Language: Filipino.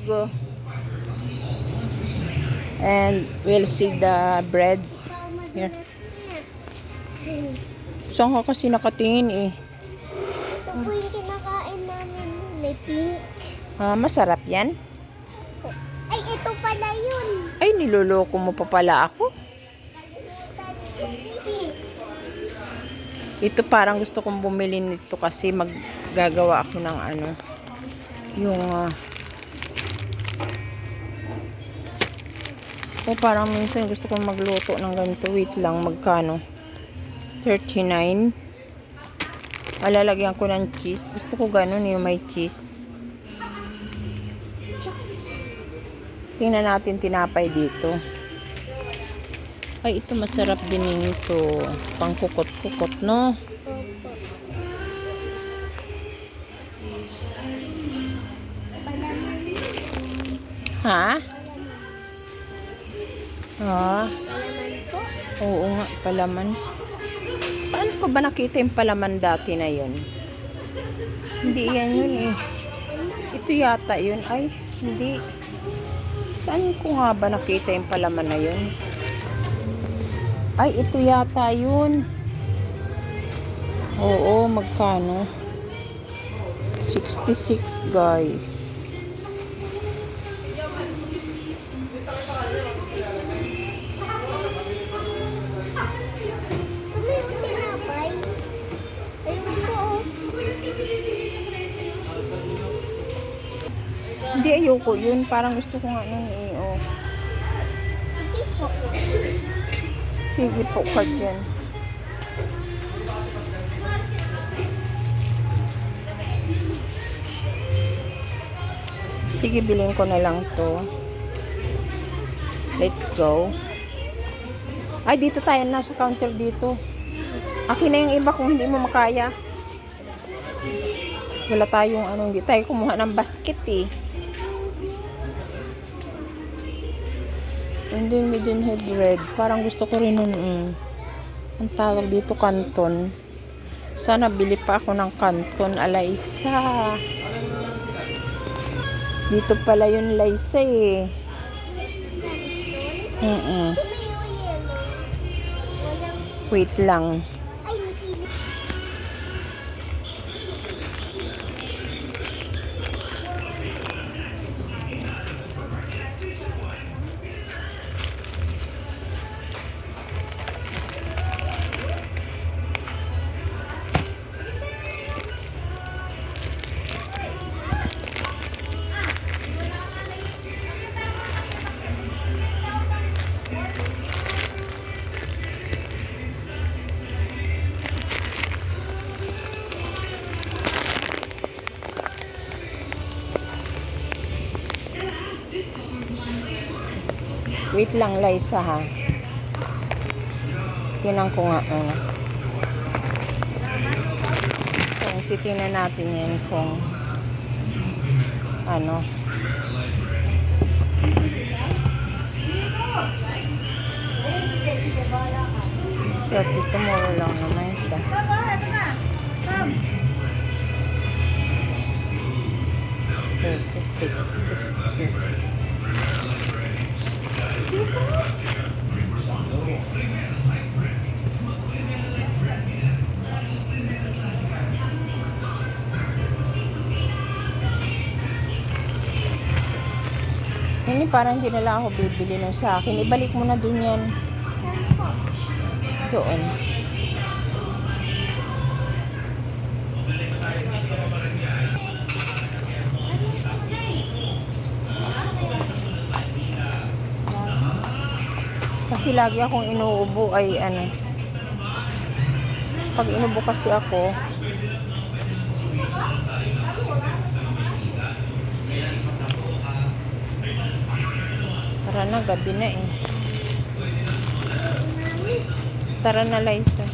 go. And we'll see the bread. Here. Saan ka kasi nakatingin eh? Ito po yung kinakain namin. May pink. Masarap yan? Ay, ito pala yun. Ay, niloloko mo pa pala ako. Ito parang gusto kong bumili nito kasi maggagawa ako ng ano. Yung parang minsan gusto kong magluto ng ganito. Wait lang, magkano? 39. Malalagyan ko ng cheese. Gusto ko ganun yung may cheese. Tingnan natin tinapay dito. Ay, ito masarap din ito. Pangkukot-kukot, no? Ha? Palaman po. Oo nga, palaman. Saan ko ba nakita yung palaman dati na yun? Hindi yan yun eh. Ito yata yun. Ay, hindi. Saan ko nga ba nakita yung palaman na yun? Ay, ito yata yun. Oo, magkano? 66 guys. Hindi, ayoko yun. Parang gusto ko nga nun eh. Oh. Sige po. Sige po ka dyan. Sige, bilhin ko na lang to. Let's go. Ay, dito tayo na sa counter dito. Akin na yung iba kung hindi mo makaya. Wala tayong ano, hindi tayo kumuha ng basket eh. And then we didn't have bread. Parang gusto ko rin nun. Ang tawag dito, canton. Sana bili pa ako ng canton. Alaysa. Dito pala yung laysa eh. Wait lang. Wait lang, Liza, ha. Tinan ko nga, ano. Kung titingnan natin yan kung ano. So, dito mo lang naman siya. 36.60. Hindi, parang hindi na lang ako bibili nung sa akin. Ibalik mo na dun yan. Doon. Kasi lagi akong inuubo ay ano. Pag inubo kasi ako, tara na, gabi na eh. Tara na, Liza.